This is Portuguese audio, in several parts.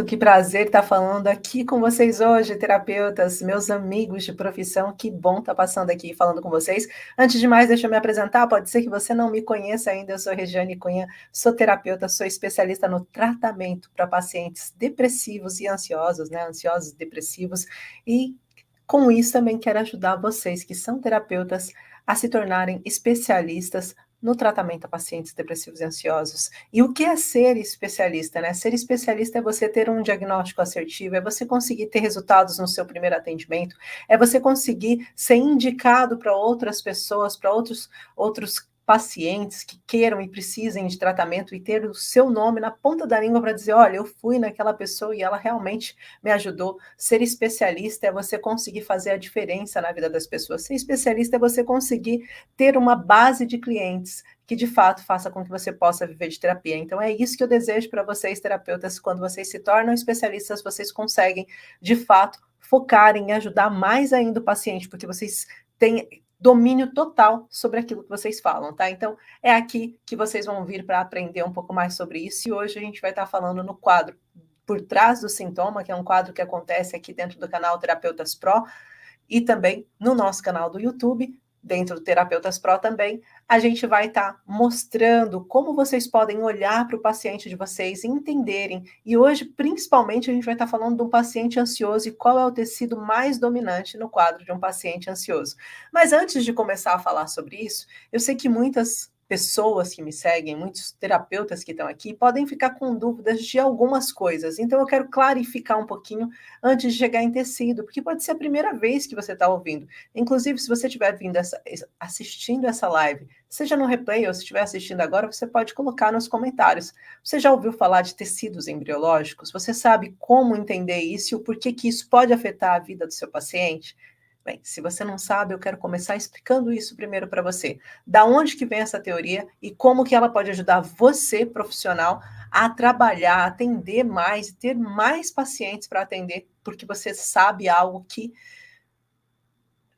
Que prazer estar falando aqui com vocês hoje, terapeutas, meus amigos de profissão. Que bom estar passando aqui falando com vocês. Antes de mais, deixa eu me apresentar. Pode ser que você não me conheça ainda. Eu sou Regiane Cunha, sou terapeuta, sou especialista no tratamento para pacientes depressivos e ansiosos, né? Ansiosos e depressivos. E com isso também quero ajudar vocês que são terapeutas a se tornarem especialistas no tratamento a pacientes depressivos e ansiosos. E o que é ser especialista, né? Ser especialista é você ter um diagnóstico assertivo, é você conseguir ter resultados no seu primeiro atendimento, é você conseguir ser indicado para outras pessoas, para outros pacientes que queiram e precisem de tratamento e ter o seu nome na ponta da língua para dizer, olha, eu fui naquela pessoa e ela realmente me ajudou. Ser especialista é você conseguir fazer a diferença na vida das pessoas. Ser especialista é você conseguir ter uma base de clientes que de fato faça com que você possa viver de terapia. Então é isso que eu desejo para vocês, terapeutas. Quando vocês se tornam especialistas, vocês conseguem de fato focar em ajudar mais ainda o paciente, porque vocês têm domínio total sobre aquilo que vocês falam, tá? Então é aqui que vocês vão vir para aprender um pouco mais sobre isso. E hoje a gente vai estar falando no quadro Por Trás do Sintoma, que é um quadro que acontece aqui dentro do canal Terapeutas Pro e também no nosso canal do YouTube, dentro do Terapeutas Pro também, a gente vai estar mostrando como vocês podem olhar para o paciente de vocês e entenderem. E hoje, principalmente, a gente vai estar falando de um paciente ansioso e qual é o tecido mais dominante no quadro de um paciente ansioso. Mas antes de começar a falar sobre isso, eu sei que muitas pessoas que me seguem, muitos terapeutas que estão aqui, podem ficar com dúvidas de algumas coisas. Então, eu quero clarificar um pouquinho antes de chegar em tecido, porque pode ser a primeira vez que você está ouvindo. Inclusive, se você estiver assistindo essa live, seja no replay ou se estiver assistindo agora, você pode colocar nos comentários. Você já ouviu falar de tecidos embriológicos? Você sabe como entender isso e o porquê que isso pode afetar a vida do seu paciente? Bem, se você não sabe, eu quero começar explicando isso primeiro para você. Da onde que vem essa teoria e como que ela pode ajudar você, profissional, a trabalhar, a atender mais e ter mais pacientes para atender, porque você sabe algo que,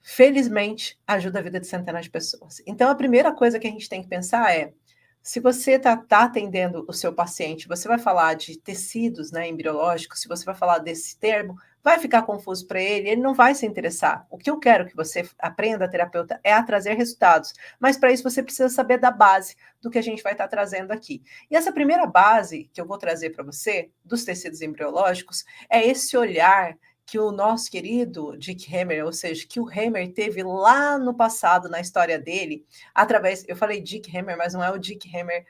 felizmente, ajuda a vida de centenas de pessoas. Então, a primeira coisa que a gente tem que pensar é, se você está atendendo o seu paciente, você vai falar de tecidos, né, embriológicos, se você vai falar desse termo, vai ficar confuso para ele não vai se interessar. O que eu quero que você aprenda, terapeuta, é a trazer resultados. Mas para isso você precisa saber da base do que a gente vai estar trazendo aqui. E essa primeira base que eu vou trazer para você, dos tecidos embriológicos, é esse olhar que o nosso querido Dick Hammer, ou seja, que o Hammer teve lá no passado, na história dele, através, eu falei Dick Hammer, mas não é o Dick Hammer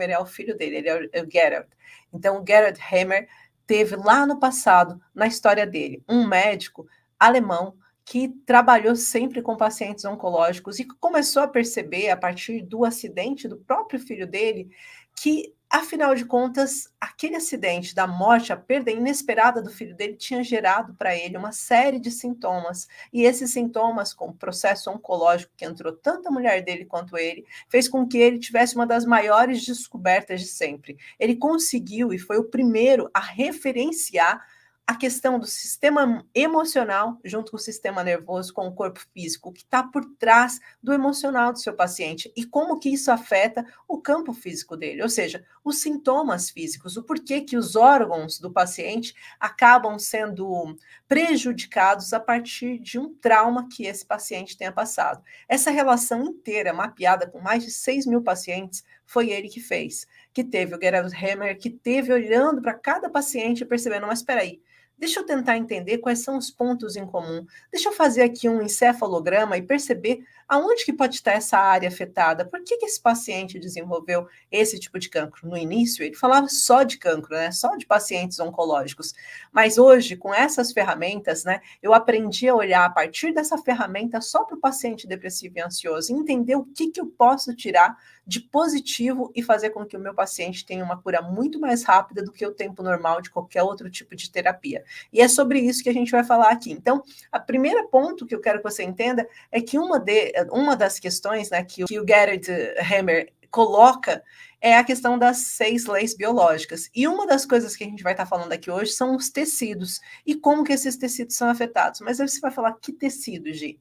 é o filho dele, ele é o Gerard. Então, o Gerard Hammer teve lá no passado, na história dele, um médico alemão que trabalhou sempre com pacientes oncológicos e começou a perceber, a partir do acidente do próprio filho dele, que, afinal de contas, aquele acidente da morte, a perda inesperada do filho dele, tinha gerado para ele uma série de sintomas. E esses sintomas, com o processo oncológico que entrou tanto a mulher dele quanto ele, fez com que ele tivesse uma das maiores descobertas de sempre. Ele conseguiu e foi o primeiro a referenciar a questão do sistema emocional junto com o sistema nervoso, com o corpo físico, o que está por trás do emocional do seu paciente e como que isso afeta o campo físico dele, ou seja, os sintomas físicos, o porquê que os órgãos do paciente acabam sendo prejudicados a partir de um trauma que esse paciente tenha passado. Essa relação inteira, mapeada com mais de 6.000 pacientes, foi ele que fez, que teve o Gerald Hammer, que teve olhando para cada paciente e percebendo, mas espera aí, deixa eu tentar entender quais são os pontos em comum. Deixa eu fazer aqui um encefalograma e perceber aonde que pode estar essa área afetada. Por que esse paciente desenvolveu esse tipo de cancro? No início, ele falava só de cancro, né? Só de pacientes oncológicos. Mas hoje, com essas ferramentas, né, eu aprendi a olhar a partir dessa ferramenta só para o paciente depressivo e ansioso, e entender o que eu posso tirar de positivo e fazer com que o meu paciente tenha uma cura muito mais rápida do que o tempo normal de qualquer outro tipo de terapia. E é sobre isso que a gente vai falar aqui. Então, a primeira ponto que eu quero que você entenda é que uma das questões, né, que o Gerard Hammer coloca é a questão das 6 leis biológicas. E uma das coisas que a gente vai estar falando aqui hoje são os tecidos e como que esses tecidos são afetados. Mas aí você vai falar, que tecido, Gi?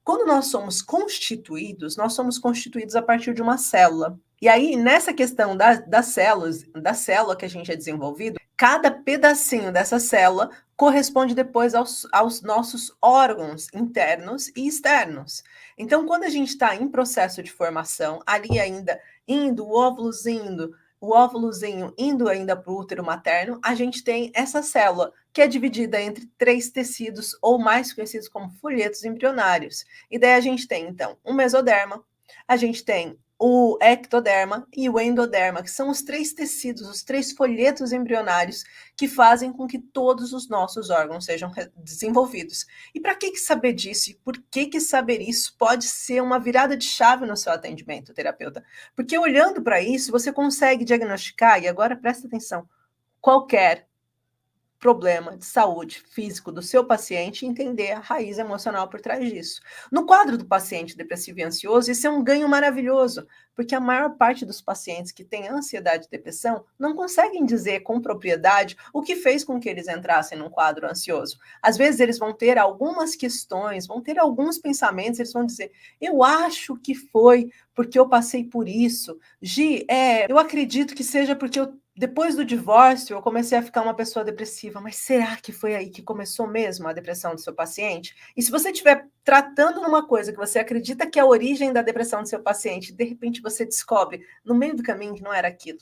Quando nós somos constituídos a partir de uma célula. E aí, nessa questão das células, da célula que a gente é desenvolvido, cada pedacinho dessa célula corresponde depois aos nossos órgãos internos e externos. Então, quando a gente está em processo de formação, ali ainda indo, o óvulozinho indo ainda para o útero materno, a gente tem essa célula, que é dividida entre 3 tecidos, ou mais conhecidos como folhetos embrionários. E daí a gente tem, então, um mesoderma, a gente tem o ectoderma e o endoderma, que são os 3 tecidos, os 3 folhetos embrionários que fazem com que todos os nossos órgãos sejam desenvolvidos. E para que saber disso? E por que saber isso pode ser uma virada de chave no seu atendimento, terapeuta? Porque olhando para isso, você consegue diagnosticar, e agora presta atenção, qualquer problema de saúde físico do seu paciente e entender a raiz emocional por trás disso. No quadro do paciente depressivo e ansioso, isso é um ganho maravilhoso, porque a maior parte dos pacientes que têm ansiedade e depressão não conseguem dizer com propriedade o que fez com que eles entrassem num quadro ansioso. Às vezes eles vão ter algumas questões, vão ter alguns pensamentos, eles vão dizer, eu acho que foi porque eu passei por isso. Gi, eu acredito que seja porque depois do divórcio, eu comecei a ficar uma pessoa depressiva, mas será que foi aí que começou mesmo a depressão do seu paciente? E se você estiver tratando numa coisa que você acredita que é a origem da depressão do seu paciente, de repente você descobre no meio do caminho que não era aquilo.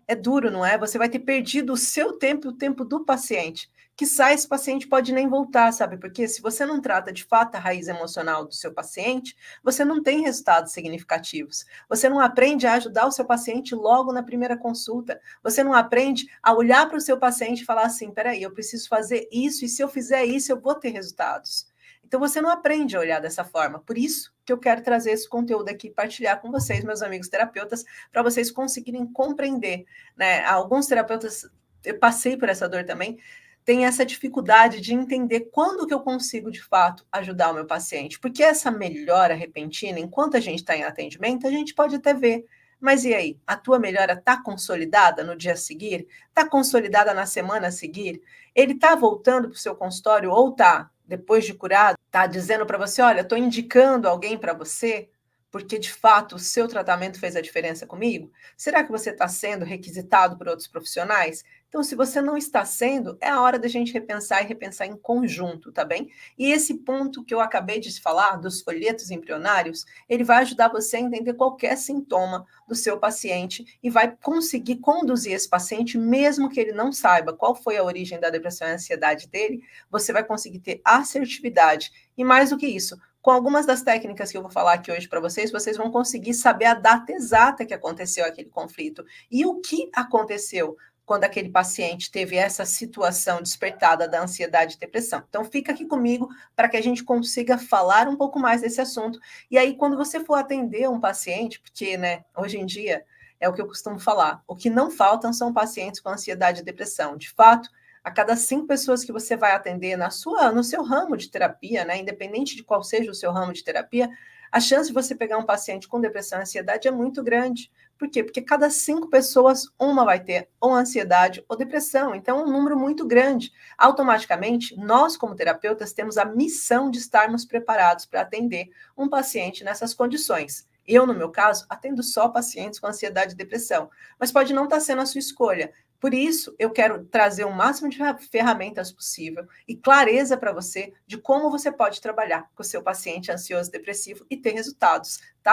É duro, não é? Você vai ter perdido o seu tempo e o tempo do paciente. Quiçá esse paciente pode nem voltar, sabe? Porque se você não trata de fato a raiz emocional do seu paciente, você não tem resultados significativos. Você não aprende a ajudar o seu paciente logo na primeira consulta. Você não aprende a olhar para o seu paciente e falar assim: peraí, eu preciso fazer isso, e se eu fizer isso, eu vou ter resultados. Então você não aprende a olhar dessa forma. Por isso que eu quero trazer esse conteúdo aqui, partilhar com vocês, meus amigos terapeutas, para vocês conseguirem compreender, né? Alguns terapeutas, eu passei por essa dor também, tem essa dificuldade de entender quando que eu consigo, de fato, ajudar o meu paciente. Porque essa melhora repentina, enquanto a gente está em atendimento, a gente pode até ver. Mas e aí? A tua melhora está consolidada no dia a seguir? Está consolidada na semana a seguir? Ele está voltando para o seu consultório ou está, depois de curado, está dizendo para você, olha, estou indicando alguém para você, porque de fato o seu tratamento fez a diferença comigo? Será que você está sendo requisitado por outros profissionais? Então, se você não está sendo, é a hora da gente repensar e repensar em conjunto, tá bem? E esse ponto que eu acabei de falar, dos folhetos embrionários, ele vai ajudar você a entender qualquer sintoma do seu paciente e vai conseguir conduzir esse paciente, mesmo que ele não saiba qual foi a origem da depressão e ansiedade dele, você vai conseguir ter assertividade. E mais do que isso, com algumas das técnicas que eu vou falar aqui hoje para vocês, vocês vão conseguir saber a data exata que aconteceu aquele conflito e o que aconteceu quando aquele paciente teve essa situação despertada da ansiedade e depressão. Então, fica aqui comigo para que a gente consiga falar um pouco mais desse assunto. E aí, quando você for atender um paciente, porque, né, hoje em dia, é o que eu costumo falar, o que não faltam são pacientes com ansiedade e depressão. De fato, a cada 5 pessoas que você vai atender no seu ramo de terapia, né, independente de qual seja o seu ramo de terapia, a chance de você pegar um paciente com depressão e ansiedade é muito grande. Por quê? Porque cada 5 pessoas, uma vai ter ou ansiedade ou depressão. Então, é um número muito grande. Automaticamente, nós, como terapeutas, temos a missão de estarmos preparados para atender um paciente nessas condições. Eu, no meu caso, atendo só pacientes com ansiedade e depressão, mas pode não estar sendo a sua escolha. Por isso, eu quero trazer o máximo de ferramentas possível e clareza para você de como você pode trabalhar com o seu paciente ansioso e depressivo e ter resultados, tá?